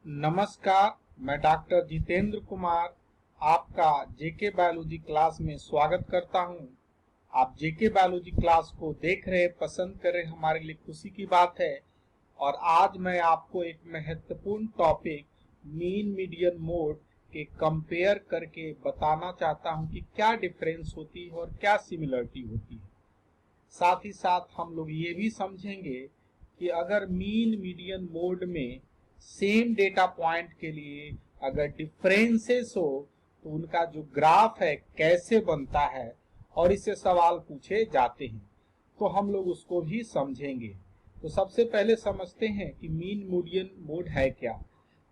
नमस्कार, मैं डॉक्टर जितेंद्र कुमार आपका जेके बायोलॉजी क्लास में स्वागत करता हूं। आप जेके बायोलॉजी क्लास को देख रहे, पसंद कर रहे, हमारे लिए खुशी की बात है। और आज मैं आपको एक महत्वपूर्ण टॉपिक मीन मीडियन मोड के कंपेयर करके बताना चाहता हूं कि क्या डिफरेंस होती है और क्या सिमिलरिटी होती है। साथ ही साथ हम लोग ये भी समझेंगे कि अगर मीन मीडियन मोड में सेम डेटा पॉइंट के लिए अगर डिफरेंसेस हो तो उनका जो ग्राफ है कैसे बनता है और इससे सवाल पूछे जाते हैं, तो हम लोग उसको भी समझेंगे। तो सबसे पहले समझते हैं कि मीन मीडियन मोड है क्या।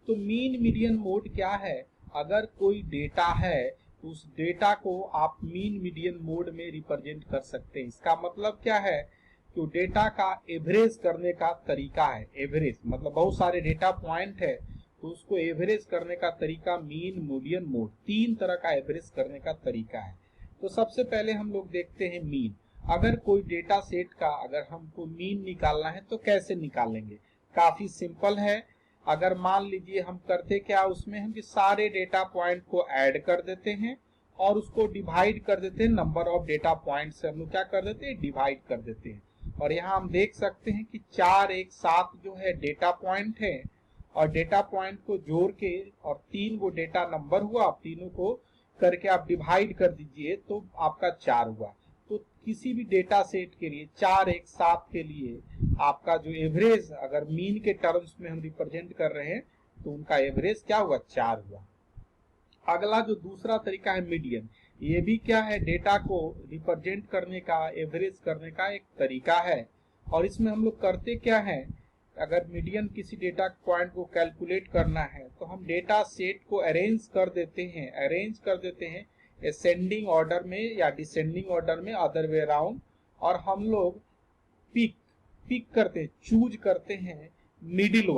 तो मीन मीडियन मोड क्या है? अगर कोई डेटा है तो उस डेटा को आप मीन मीडियन मोड में रिप्रेजेंट कर सकते हैं। इसका मतलब क्या है कि डेटा का एवरेज करने का तरीका है। एवरेज मतलब बहुत सारे डेटा पॉइंट है तो उसको एवरेज करने का तरीका मीन मीडियन मोड, तीन तरह का एवरेज करने का तरीका है। तो सबसे पहले हम लोग देखते हैं मीन। अगर कोई डेटा सेट का अगर हमको मीन निकालना है तो कैसे निकालेंगे? काफी सिंपल है। अगर मान लीजिए हम करते क्या, उसमें हम सारे डेटा पॉइंट को ऐड कर देते हैं और उसको डिवाइड कर देते हैं। नंबर ऑफ डेटा पॉइंट से हम लोग क्या कर देते हैं, डिवाइड कर देते हैं। और यहाँ हम देख सकते हैं कि 4 1 7 जो है डेटा पॉइंट है और डेटा पॉइंट को जोड़ के और 3 वो डेटा नंबर हुआ, आप तीनों को करके आप डिवाइड कर दीजिए तो आपका 4 हुआ। तो किसी भी डेटा सेट के लिए 4 1 7 के लिए आपका जो एवरेज अगर मीन के टर्म्स में हम रिप्रेजेंट कर रहे हैं तो उनका एवरेज क्या हुआ, 4 हुआ। अगला जो दूसरा तरीका है मीडियन, ये भी क्या है, डेटा को रिप्रेजेंट करने का, एवरेज करने का एक तरीका है। और इसमें हम लोग करते क्या है, अगर मीडियन किसी डेटा पॉइंट को कैलकुलेट करना है तो हम डेटा सेट को अरेंज कर देते हैं असेंडिंग ऑर्डर में या डिसेंडिंग ऑर्डर में, अदर वे अराउंड। और हम लोग पिक करते हैं, चूज करते हैं मिडिल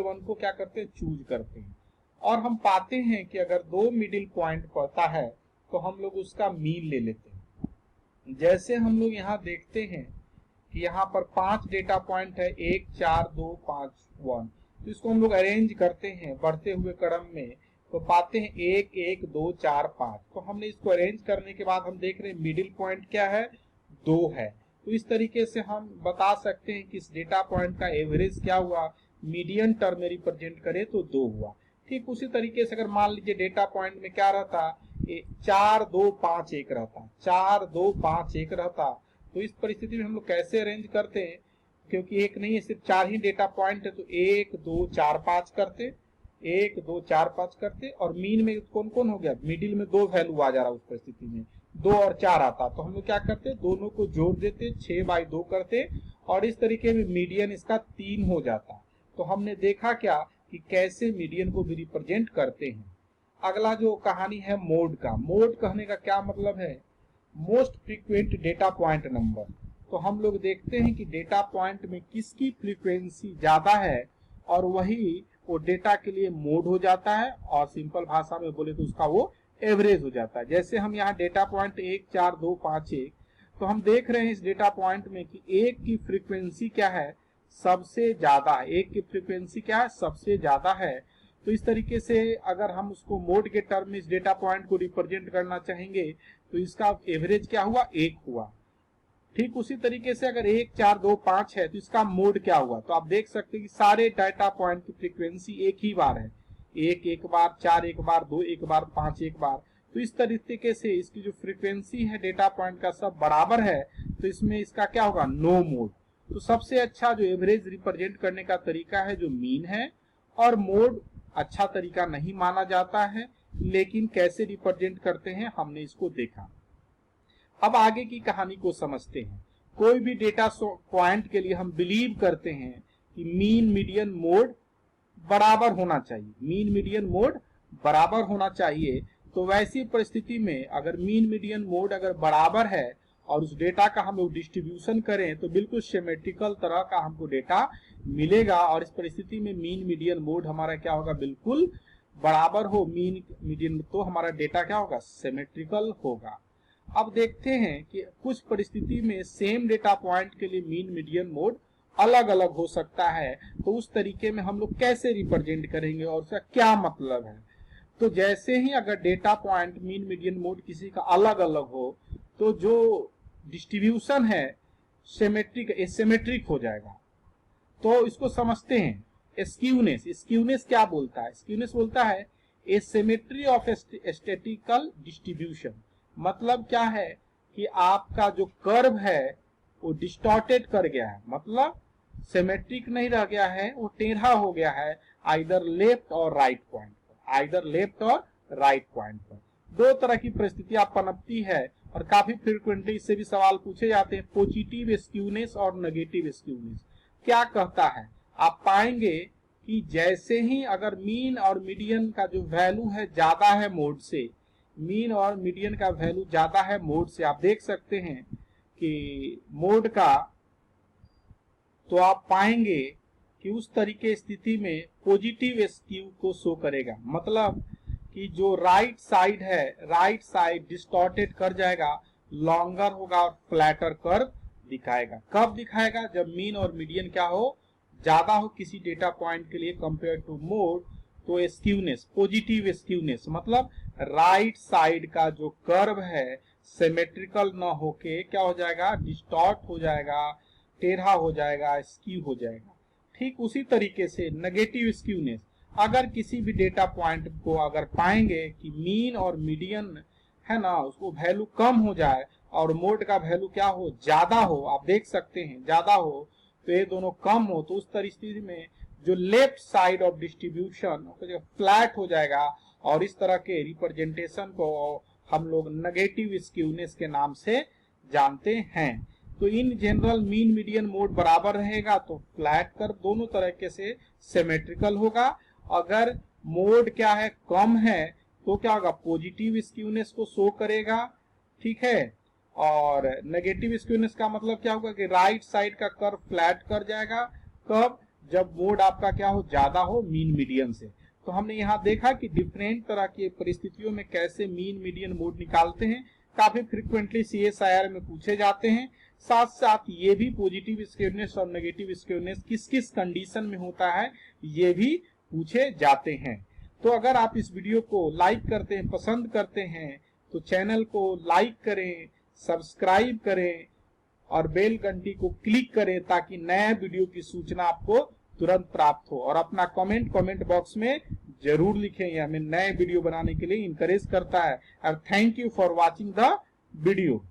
वन को क्या करते हैं, चूज करते हैं। और हम पाते हैं कि अगर 2 मिडिल पॉइंट पड़ता है तो हम लोग उसका मीन ले लेते हैं। जैसे हम लोग यहाँ देखते हैं कि यहाँ पर 5 डेटा पॉइंट है, 1 4 2 5 1। तो इसको हम लोग अरेंज करते हैं बढ़ते हुए क्रम में, तो पाते हैं 1 1 2 4 5। तो हमने इसको अरेंज करने के बाद हम देख रहे हैं मिडिल पॉइंट क्या है, 2 है। तो इस तरीके से हम बता सकते हैं कि इस डेटा पॉइंट का एवरेज क्या हुआ, मीडियन टर्म में रिप्रेजेंट करे तो 2 हुआ। ठीक उसी तरीके से अगर मान लीजिए डेटा पॉइंट में क्या रहता, 4 2 5 1 रहता, 4 2 5 1 रहता, तो इस परिस्थिति में हम लोग कैसे अरेंज करते हैं, क्योंकि एक नहीं है, सिर्फ 4 ही डेटा पॉइंट है, तो 1 2 4 5 करते, 1 2 4 5 करते। और मीन में कौन कौन हो गया, मिडिल में 2 वैल्यू आ जा रहा उस परिस्थिति में, 2 और 4 आता, तो हम लोग क्या करते, दोनों को जोड़ देते, 6/2 करते और इस तरीके में मीडियन इसका 3 हो जाता। तो हमने देखा क्या कि कैसे मीडियन को भी रिप्रेजेंट करते हैं। अगला जो कहानी है मोड का, मोड कहने का क्या मतलब है, most frequent data point number. तो हम लोग देखते हैं कि डेटा पॉइंट में किसकी फ्रीक्वेंसी ज्यादा है और वही वो डेटा के लिए मोड हो जाता है, और सिंपल भाषा में बोले तो उसका वो एवरेज हो जाता है। जैसे हम यहाँ डेटा पॉइंट 1 4 2 5 1, तो हम देख रहे हैं इस डेटा पॉइंट में कि 1 की फ्रीक्वेंसी क्या है, सबसे ज्यादा है। 1 की फ्रीक्वेंसी क्या है, सबसे ज्यादा है। तो इस तरीके से अगर हम उसको मोड के टर्म में इस डेटा पॉइंट को रिप्रेजेंट करना चाहेंगे तो इसका एवरेज क्या हुआ, 1 हुआ। ठीक उसी तरीके से अगर 1 4 2 5 है तो इसका मोड क्या हुआ, तो आप देख सकते हैं कि सारे डाटा पॉइंट की फ्रीक्वेंसी एक ही बार है, 1 1 बार, 4 1 बार, 2 1 बार, 5 1 बार। तो इस तरीके से इसकी जो फ्रीक्वेंसी है डेटा पॉइंट का सब बराबर है, तो इसमें इसका क्या होगा, नो मोड। तो सबसे अच्छा जो एवरेज रिप्रेजेंट करने का तरीका है जो मीन है, और मोड अच्छा तरीका नहीं माना जाता है, लेकिन कैसे रिप्रेजेंट करते हैं हमने इसको देखा। अब आगे की कहानी को समझते हैं। कोई भी डेटा पॉइंट के लिए हम बिलीव करते हैं कि मीन मीडियन मोड बराबर होना चाहिए, मीन मीडियन मोड बराबर होना चाहिए। तो वैसी परिस्थिति में अगर मीन मीडियन मोड अगर बराबर है और उस डेटा का हम लोग डिस्ट्रीब्यूशन करें तो बिल्कुल सिमेट्रिकल तरह का हमको डेटा मिलेगा, और इस परिस्थिति में मीन मीडियन मोड हमारा क्या होगा, बिल्कुल बराबर हो मीन मीडियन, तो हमारा डेटा क्या होगा, सिमेट्रिकल होगा। अब देखते हैं कि कुछ परिस्थिति में सेम डेटा पॉइंट के लिए मीन मीडियन मोड अलग अलग हो सकता है, तो उस तरीके में हम लोग कैसे रिप्रेजेंट करेंगे और उसका क्या मतलब है। तो जैसे ही अगर data point mean median mode किसी का अलग अलग हो, तो जो डिस्ट्रीब्यूशन है सिमेट्रिक एसिमेट्रिक हो जाएगा। तो इसको समझते हैं स्क्यूनेस। स्क्यूनेस क्या बोलता है? स्क्यूनेस बोलता है एसिमेट्री ऑफ स्टैटिस्टिकल डिस्ट्रीब्यूशन। मतलब क्या है कि आपका जो कर्व है वो डिस्टॉर्टेड कर गया है, मतलब सिमेट्रिक नहीं रह गया है, वो टेढ़ा हो गया है आइदर लेफ्ट और राइट पॉइंट पर। आइदर लेफ्ट और राइट पॉइंट पर दो तरह की परिस्थितियां पनपती है और काफी फ्रिक्वेंटली इससे भी सवाल पूछे जाते हैं, पॉजिटिव स्क्यूनेस और नेगेटिव स्क्यूनेस। क्या कहता है? आप पाएंगे कि जैसे ही अगर मीन और मीडियन का जो वैल्यू है ज्यादा है मोड से, मीन और मीडियन का वैल्यू ज्यादा है मोड से, आप देख सकते हैं कि मोड का, तो आप पाएंगे कि उस तरीके स्थिति में पॉजिटिव स्क्यू को शो करेगा। मतलब कि जो राइट साइड है, राइट साइड डिस्टॉर्टेड कर जाएगा, लॉन्गर होगा और फ्लैटर कर्व दिखाएगा। कब दिखाएगा? जब मीन और मीडियन क्या हो, ज्यादा हो किसी डेटा पॉइंट के लिए कंपेयर टू मोड। तो स्क्यूनेस, पॉजिटिव स्क्यूनेस मतलब राइट साइड का जो कर्व है सिमेट्रिकल न होके क्या हो जाएगा, डिस्टॉर्ट हो जाएगा, टेढ़ा हो जाएगा, स्क्यू हो जाएगा। ठीक उसी तरीके से नेगेटिव स्क्यूनेस, अगर किसी भी डेटा पॉइंट को अगर पाएंगे कि मीन और मीडियन है ना, उसको वैल्यू कम हो जाए और मोड का वैल्यू क्या हो, ज्यादा हो, आप देख सकते हैं ज्यादा हो, तो ये दोनों कम हो, तो उस परिस्थिति में जो left side of distribution flat हो जाएगा और इस तरह के रिप्रेजेंटेशन को हम लोग नेगेटिव स्क्यूनेस के नाम से जानते हैं। तो in general mean median mode बराबर रहेगा तो फ्लैट कर्व दोनों तरीके से सिमेट्रिकल होगा। अगर मोड क्या है, कम है, तो क्या होगा, पॉजिटिव स्क्यूनेस को शो करेगा। ठीक है, और नेगेटिव स्क्यूनेस का मतलब क्या होगा कि राइट साइड का कर्व फ्लैट कर जाएगा। कब? जब मोड आपका क्या हो, ज्यादा हो मीन मीडियन से। तो हमने यहाँ देखा कि डिफरेंट तरह की परिस्थितियों में कैसे मीन मीडियन मोड निकालते हैं, काफी फ्रिक्वेंटली CSIR में पूछे जाते हैं। साथ साथ ये भी पॉजिटिव स्क्यूनेस और नेगेटिव स्क्यूनेस किस किस कंडीशन में होता है ये भी पूछे जाते हैं। तो अगर आप इस वीडियो को लाइक करते हैं, पसंद करते हैं, तो चैनल को लाइक करें, सब्सक्राइब करें और बेल घंटी को क्लिक करें ताकि नया वीडियो की सूचना आपको तुरंत प्राप्त हो। और अपना कमेंट बॉक्स में जरूर लिखें, यह हमें नए वीडियो बनाने के लिए इंकरेज करता है। और thank you for watching the video.